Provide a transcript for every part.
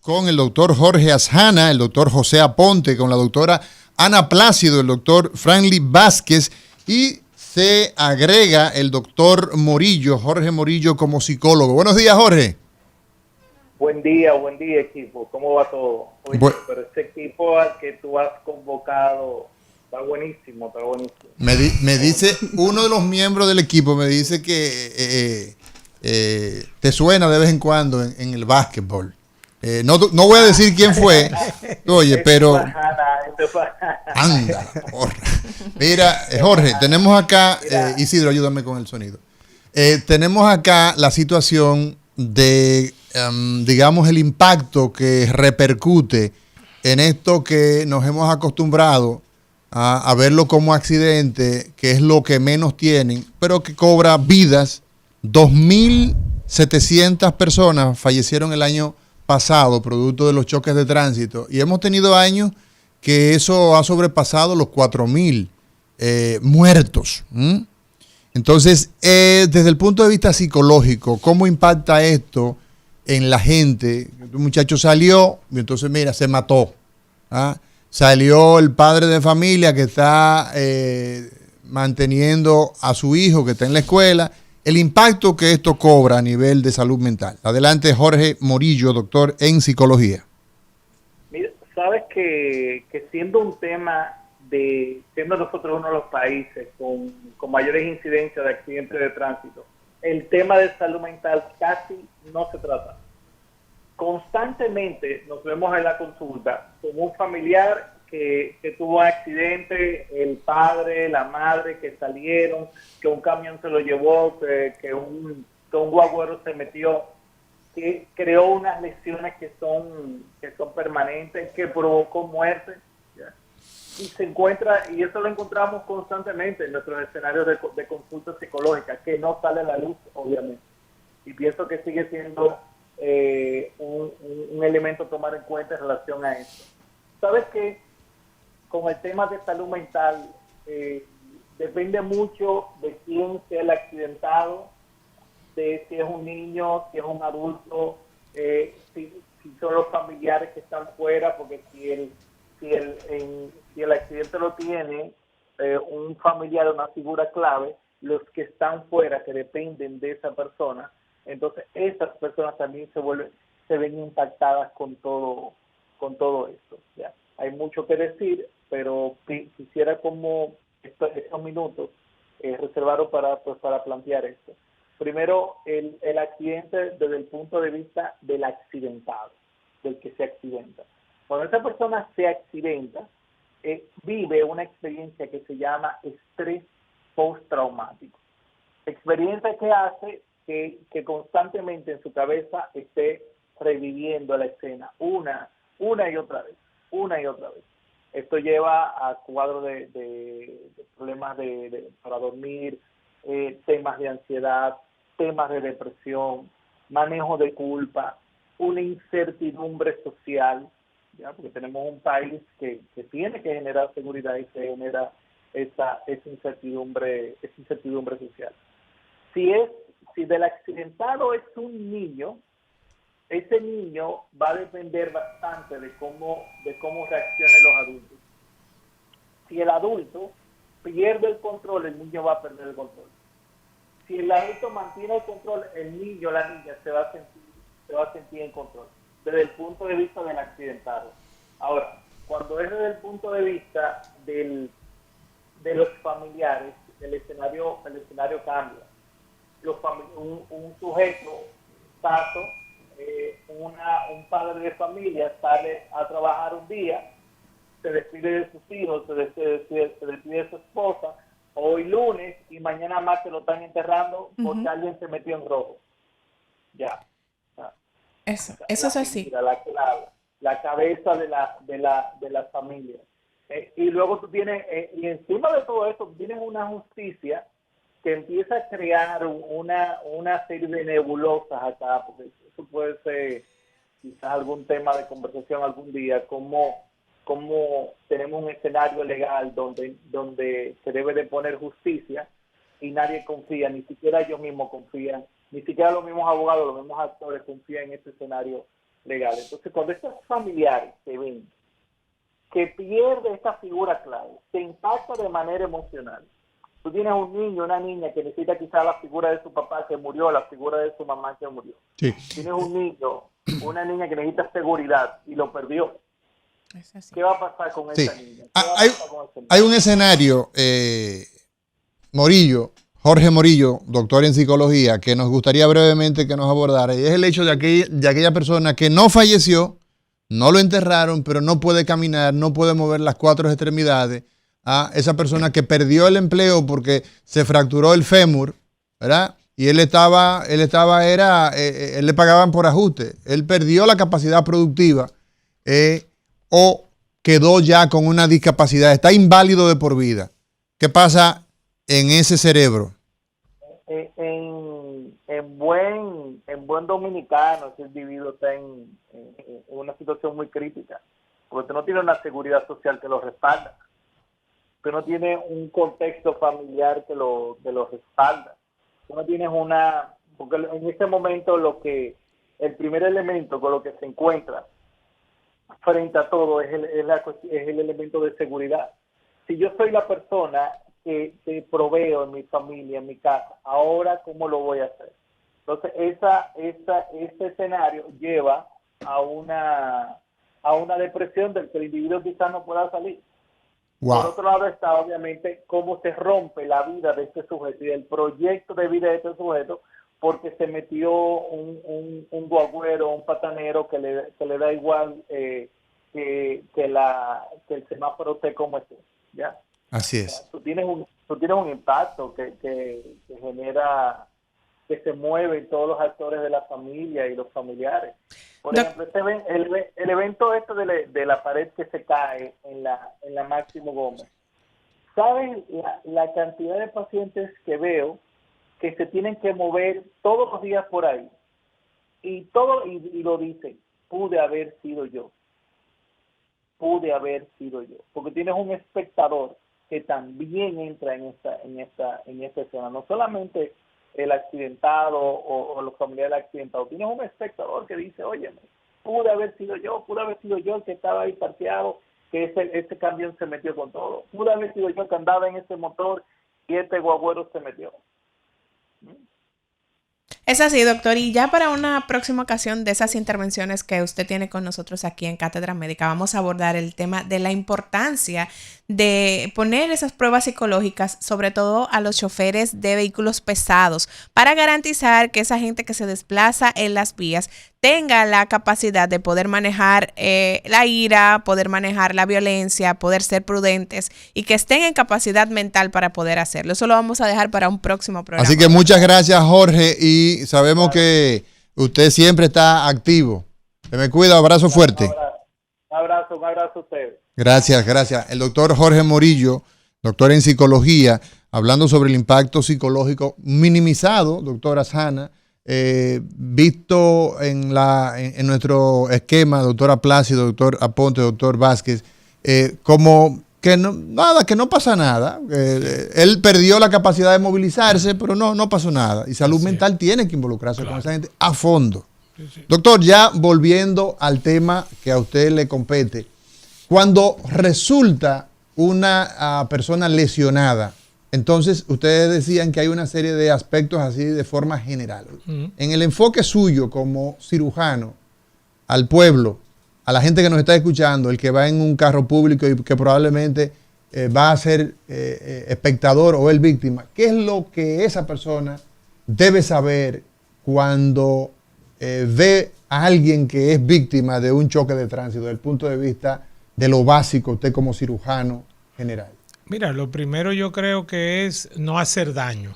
con el doctor Jorge Asjana, el doctor José Aponte, con la doctora Ana Plácido, el doctor Franklin Vázquez y se agrega el doctor Morillo, Jorge Morillo como psicólogo. Buenos días, Jorge. Buen día equipo. ¿Cómo va todo? Oye, pero este equipo al que tú has convocado está buenísimo, está buenísimo. Me dice uno de los miembros del equipo, me dice que te suena de vez en cuando en el básquetbol. No voy a decir quién fue, oye, pero anda, porra. Mira, Jorge, tenemos acá, Isidro, ayúdame con el sonido. Tenemos acá la situación de, digamos, el impacto que repercute en esto que nos hemos acostumbrado a verlo como accidente, que es lo que menos tienen, pero que cobra vidas. 2.700 personas fallecieron el año pasado producto de los choques de tránsito y hemos tenido años que eso ha sobrepasado los 4.000 muertos. Entonces, desde el punto de vista psicológico, ¿cómo impacta esto en la gente? Un muchacho salió y entonces, mira, se mató. Salió el padre de familia que está manteniendo a su hijo que está en la escuela. El impacto que esto cobra a nivel de salud mental. Adelante, Jorge Morillo, doctor en psicología. Mira, sabes que siendo un tema siendo nosotros uno de los países con mayores incidencias de accidentes de tránsito, el tema de salud mental casi no se trata. Constantemente nos vemos en la consulta con un familiar que tuvo un accidente, el padre, la madre que salieron, que un camión se lo llevó, que un guagüero se metió, que creó unas lesiones que son permanentes, que provocó muerte, ¿ya? Y se encuentra, y eso lo encontramos constantemente en nuestros escenarios de consulta psicológica, que no sale a la luz, obviamente. Y pienso que sigue siendo un elemento a tomar en cuenta en relación a esto. ¿Sabes qué? Con el tema de salud mental, depende mucho de quién sea el accidentado, de si es un niño, si es un adulto, si son los familiares que están fuera, porque si el accidente lo tiene un familiar o una figura clave, los que están fuera, que dependen de esa persona, entonces esas personas también se ven impactadas con todo esto, ¿ya? Hay mucho que decir, pero quisiera como estos minutos reservaros para plantear esto. Primero, el accidente desde el punto de vista del accidentado, del que se accidenta. Cuando esa persona se accidenta, vive una experiencia que se llama estrés postraumático. Experiencia que hace que constantemente en su cabeza esté reviviendo la escena una y otra vez. Esto lleva a cuadros de problemas para dormir, temas de ansiedad, temas de depresión, manejo de culpa, una incertidumbre social, ¿ya? Porque tenemos un país que tiene que generar seguridad y se genera esa incertidumbre social. Si del accidentado es un niño, ese niño va a depender bastante de cómo reaccionen los adultos. Si el adulto pierde el control, el niño va a perder el control. Si el adulto mantiene el control, el niño o la niña se va a sentir en control, desde el punto de vista del accidentado. Ahora, cuando es desde el punto de vista de los familiares, el escenario cambia. Un sujeto, caso, un padre de familia sale a trabajar un día, se despide de sus hijos, se despide de su esposa, hoy lunes y mañana más se lo están enterrando porque alguien se metió en rojo. Ya. Eso es así. La cabeza de la familia. Y luego tú tienes, y encima de todo eso, tienes una justicia que empieza a crear una serie de nebulosas acá, porque eso puede ser quizás algún tema de conversación algún día, como tenemos un escenario legal donde se debe de poner justicia y nadie confía, ni siquiera ellos mismos confían, ni siquiera los mismos abogados, los mismos actores confían en este escenario legales. Entonces, cuando estos familiares se ven que pierde esta figura clave, se impacta de manera emocional. Tú tienes un niño, una niña que necesita quizás la figura de su papá que murió, la figura de su mamá que murió. Sí. Tienes un niño, una niña que necesita seguridad y lo perdió. ¿Qué va a pasar con esa niña? Hay un escenario, Jorge Morillo, doctor en psicología, que nos gustaría brevemente que nos abordara, y es el hecho de aquella persona que no falleció, no lo enterraron, pero no puede caminar, no puede mover las 4 extremidades. A esa persona que perdió el empleo porque se fracturó el fémur, ¿verdad? Y él le pagaban por ajuste. Él perdió la capacidad productiva o quedó ya con una discapacidad, está inválido de por vida. ¿Qué pasa en ese cerebro? En buen dominicano, ese individuo está en una situación muy crítica, porque usted no tiene una seguridad social que lo respalda, usted no tiene un contexto familiar que lo respalda, usted no tienes porque en este momento el primer elemento con lo que se encuentra frente a todo es el elemento de seguridad. Si yo soy la persona que proveo en mi familia, en mi casa, ahora ¿cómo lo voy a hacer? Entonces ese escenario lleva a una depresión del que el individuo quizás no pueda salir. Wow. Por otro lado está obviamente cómo se rompe la vida de este sujeto y el proyecto de vida de este sujeto porque se metió un guagüero, un patanero que le da igual que el semáforo esté como esté, ¿ya? Así es. Tú tienes un impacto que genera, que se mueve en todos los actores de la familia y los familiares. Por ejemplo, el evento de la pared que se cae en la Máximo Gómez. ¿Saben la cantidad de pacientes que veo que se tienen que mover todos los días por ahí? Y lo dicen, pude haber sido yo. Porque tienes un espectador que también entra en esta escena. No solamente el accidentado o los familiares del accidentado. Tienes un espectador que dice, oye, pude haber sido yo el que estaba ahí parqueado, que ese camión se metió con todo. Pude haber sido yo que andaba en ese motor y este guagüero se metió. Es así, doctor. Y ya para una próxima ocasión de esas intervenciones que usted tiene con nosotros aquí en Cátedra Médica, vamos a abordar el tema de la importancia de poner esas pruebas psicológicas, sobre todo a los choferes de vehículos pesados, para garantizar que esa gente que se desplaza en las vías tenga la capacidad de poder manejar la ira, poder manejar la violencia, poder ser prudentes y que estén en capacidad mental para poder hacerlo. Eso lo vamos a dejar para un próximo programa. Así que muchas gracias, Jorge, y sabemos que usted siempre está activo. Se me cuida, abrazo fuerte. Un abrazo a ustedes. Gracias. El doctor Jorge Morillo, doctor en psicología, hablando sobre el impacto psicológico minimizado, doctora Sana, visto en nuestro esquema, doctora Plácido, doctor Aponte, doctor Vázquez, como que no pasa nada. Él perdió la capacidad de movilizarse, pero no pasó nada. Y salud mental tiene que involucrarse con esa gente a fondo. Sí. Doctor, ya volviendo al tema que a usted le compete, cuando resulta una persona lesionada, entonces ustedes decían que hay una serie de aspectos así de forma general. En el enfoque suyo como cirujano, al pueblo, a la gente que nos está escuchando, el que va en un carro público y que probablemente va a ser espectador o el víctima, ¿qué es lo que esa persona debe saber cuando ve a alguien que es víctima de un choque de tránsito desde el punto de vista de lo básico, usted como cirujano general? Mira, lo primero yo creo que es no hacer daño.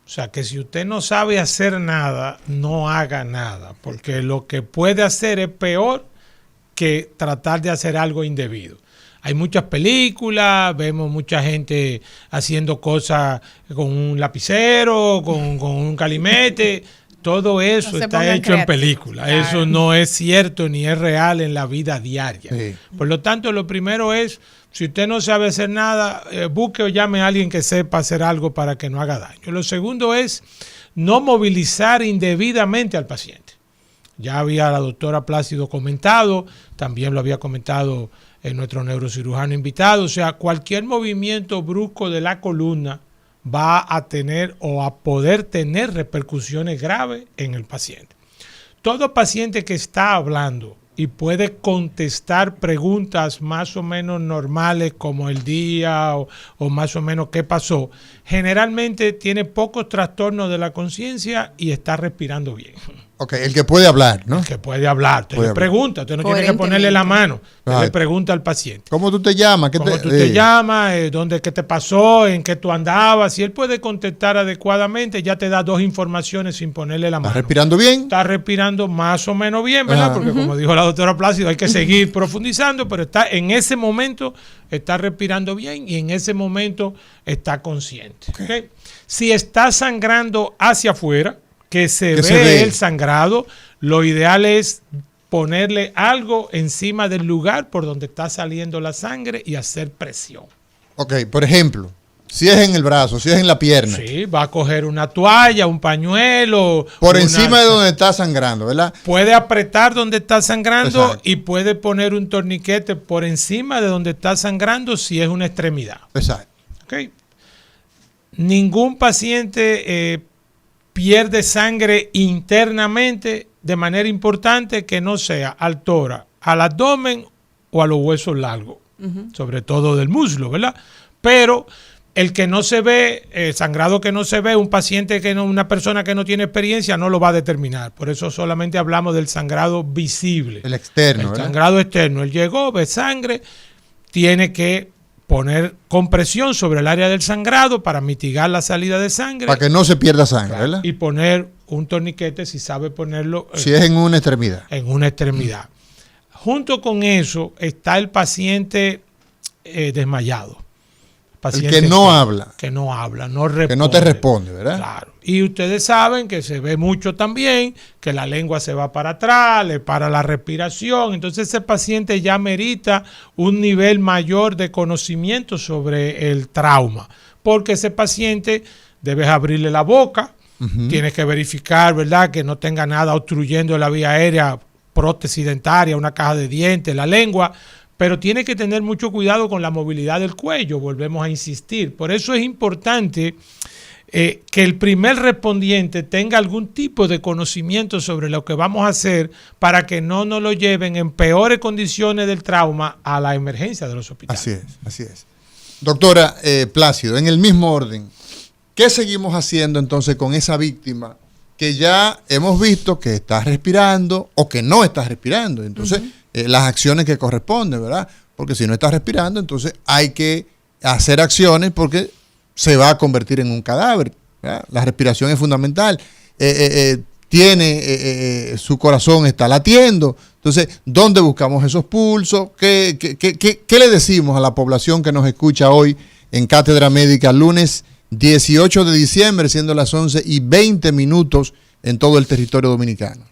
O sea, que si usted no sabe hacer nada, no haga nada, porque lo que puede hacer es peor que tratar de hacer algo indebido. Hay muchas películas, vemos mucha gente haciendo cosas con un lapicero, con un calimete. Todo eso está hecho en película. Claro. Eso no es cierto ni es real en la vida diaria. Sí. Por lo tanto, lo primero es, si usted no sabe hacer nada, busque o llame a alguien que sepa hacer algo para que no haga daño. Lo segundo es no movilizar indebidamente al paciente. Ya había la doctora Plácido comentado, también lo había comentado nuestro neurocirujano invitado. O sea, cualquier movimiento brusco de la columna va a tener o a poder tener repercusiones graves en el paciente. Todo paciente que está hablando y puede contestar preguntas más o menos normales como el día o más o menos qué pasó, generalmente tiene pocos trastornos de la conciencia y está respirando bien. Ok, el que puede hablar, ¿no? El que puede hablar. Usted le pregunta, usted no tiene que ponerle la mano. Usted le pregunta al paciente. ¿Cómo tú te llamas? ¿Cómo tú te llamas? ¿Qué te pasó? ¿En qué tú andabas? Si él puede contestar adecuadamente, ya te da 2 informaciones sin ponerle la mano. ¿Está respirando bien? Está respirando más o menos bien, ¿verdad? Porque como dijo la doctora Plácido, hay que seguir profundizando, pero está en ese momento está respirando bien y en ese momento está consciente. ¿Okay? Si está sangrando hacia afuera, que se ve el sangrado, lo ideal es ponerle algo encima del lugar por donde está saliendo la sangre y hacer presión. Ok, por ejemplo, si es en el brazo, si es en la pierna. Sí, va a coger una toalla, un pañuelo. Por encima de donde está sangrando, ¿verdad? Puede apretar donde está sangrando y puede poner un torniquete por encima de donde está sangrando si es una extremidad. Exacto. Okay. Ningún paciente pierde sangre internamente de manera importante que no sea al tórax, al abdomen o a los huesos largos, sobre todo del muslo, ¿verdad? Pero el que no se ve, sangrado que no se ve, un paciente una persona que no tiene experiencia no lo va a determinar. Por eso solamente hablamos del sangrado visible. El externo, el ¿verdad? Sangrado externo. Él llegó, ve sangre, tiene que poner compresión sobre el área del sangrado para mitigar la salida de sangre. Para que no se pierda sangre, ¿verdad? Y poner un torniquete si sabe ponerlo. Si es en una extremidad. En una extremidad. Junto con eso está el paciente desmayado. Paciente el que no habla. Que no habla, no responde. Que no te responde, ¿verdad? Claro. Y ustedes saben que se ve mucho también, que la lengua se va para atrás, le para la respiración. Entonces ese paciente ya merita un nivel mayor de conocimiento sobre el trauma. Porque ese paciente debes abrirle la boca, tienes que verificar, ¿verdad?, que no tenga nada obstruyendo la vía aérea, prótesis dentaria, una caja de dientes, la lengua. Pero tiene que tener mucho cuidado con la movilidad del cuello, volvemos a insistir. Por eso es importante que el primer respondiente tenga algún tipo de conocimiento sobre lo que vamos a hacer para que no nos lo lleven en peores condiciones del trauma a la emergencia de los hospitales. Así es, así es. Doctora Plácido, en el mismo orden, ¿qué seguimos haciendo entonces con esa víctima que ya hemos visto que está respirando o que no está respirando? Entonces, las acciones que corresponden, ¿verdad? Porque si no está respirando, entonces hay que hacer acciones porque se va a convertir en un cadáver, ¿verdad? La respiración es fundamental. Su corazón está latiendo. Entonces, ¿dónde buscamos esos pulsos? ¿Qué le decimos a la población que nos escucha hoy en Cátedra Médica, lunes 18 de diciembre, siendo las 11:20 en todo el territorio dominicano?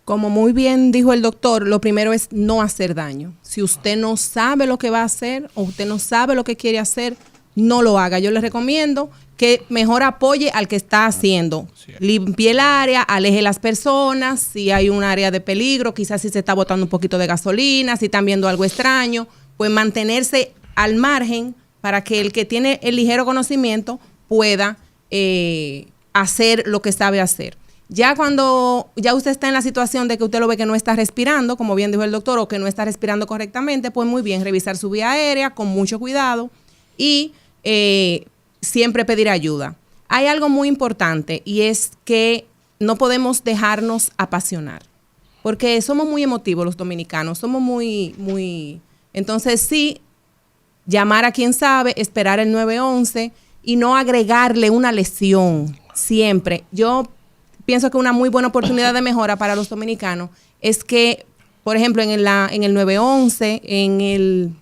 Como muy bien dijo el doctor, lo primero es no hacer daño. Si usted no sabe lo que va a hacer o usted no sabe lo que quiere hacer, no lo haga. Yo le recomiendo que mejor apoye al que está haciendo. Limpie el área, aleje las personas, si hay un área de peligro, quizás si se está botando un poquito de gasolina, si están viendo algo extraño, pues mantenerse al margen para que el que tiene el ligero conocimiento pueda hacer lo que sabe hacer. Ya cuando ya usted está en la situación de que usted lo ve que no está respirando, como bien dijo el doctor, o que no está respirando correctamente, pues muy bien, revisar su vía aérea con mucho cuidado y siempre pedir ayuda. Hay algo muy importante y es que no podemos dejarnos apasionar, porque somos muy emotivos los dominicanos, somos muy... Entonces sí, llamar a quien sabe, esperar el 911 y no agregarle una lesión siempre. Yo pienso que una muy buena oportunidad de mejora para los dominicanos es que, por ejemplo, en el 911, en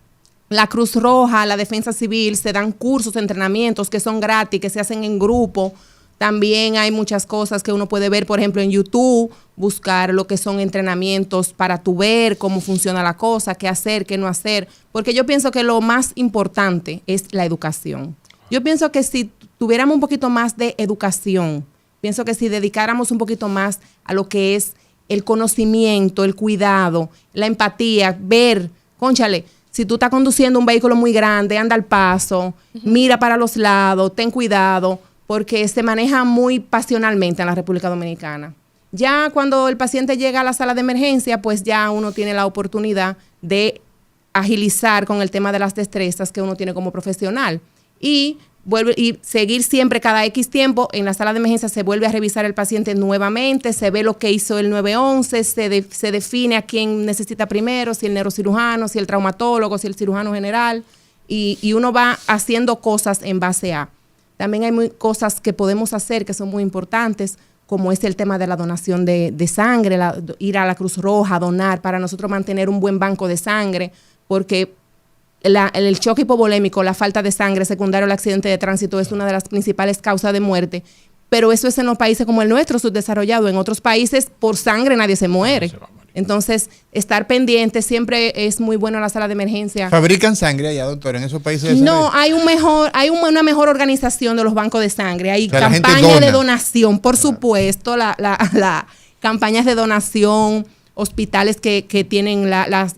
la Cruz Roja, la Defensa Civil, se dan cursos, entrenamientos que son gratis, que se hacen en grupo. También hay muchas cosas que uno puede ver, por ejemplo, en YouTube, buscar lo que son entrenamientos para tú ver cómo funciona la cosa, qué hacer, qué no hacer. Porque yo pienso que lo más importante es la educación. Yo pienso que si tuviéramos un poquito más de educación, pienso que si dedicáramos un poquito más a lo que es el conocimiento, el cuidado, la empatía, ver, cónchale, si tú estás conduciendo un vehículo muy grande, anda al paso, mira para los lados, ten cuidado, porque se maneja muy pasionalmente en la República Dominicana. Ya cuando el paciente llega a la sala de emergencia, pues ya uno tiene la oportunidad de agilizar con el tema de las destrezas que uno tiene como profesional. Y seguir siempre cada X tiempo en la sala de emergencia, se vuelve a revisar el paciente nuevamente, se ve lo que hizo el 911, se define a quién necesita primero, si el neurocirujano, si el traumatólogo, si el cirujano general, y uno va haciendo cosas en base a. También hay cosas que podemos hacer que son muy importantes, como es el tema de la donación de sangre, ir a la Cruz Roja, donar, para nosotros mantener un buen banco de sangre, porque el choque hipovolémico, la falta de sangre secundario al accidente de tránsito es una de las principales causas de muerte, pero eso es en los países como el nuestro, subdesarrollado. En otros países, por sangre nadie se muere. Entonces, estar pendiente siempre es muy bueno en la sala de emergencia. ¿Fabrican sangre allá, doctor, en esos países? No, hay una mejor organización de los bancos de sangre. Hay, o sea, campañas de donación, por supuesto, la campañas de donación, hospitales que tienen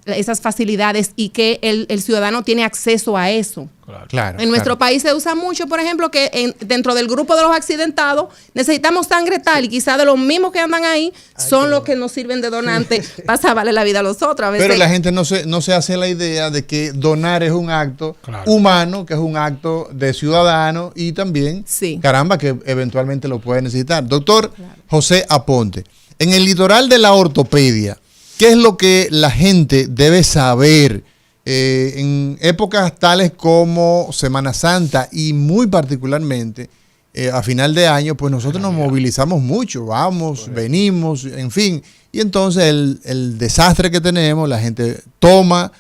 esas facilidades y que el ciudadano tiene acceso a eso. Claro, en nuestro país se usa mucho, por ejemplo, que dentro del grupo de los accidentados necesitamos sangre tal, y quizás de los mismos que andan ahí son los que nos sirven de donante para salvarle la vida a los otros. A veces, pero la gente no se hace la idea de que donar es un acto humano, que es un acto de ciudadano, y también, caramba, que eventualmente lo puede necesitar. Doctor José Aponte, en el litoral de la ortopedia, ¿qué es lo que la gente debe saber en épocas tales como Semana Santa y muy particularmente a final de año? Pues nosotros nos movilizamos mucho, vamos, venimos, en fin. Y entonces el desastre que tenemos, la gente toma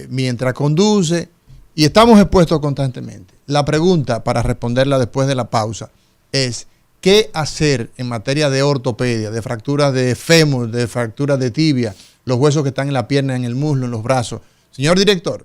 mientras conduce y estamos expuestos constantemente. La pregunta, para responderla después de la pausa, es: ¿qué hacer en materia de ortopedia, de fracturas de fémur, de fracturas de tibia, los huesos que están en la pierna, en el muslo, en los brazos? Señor director.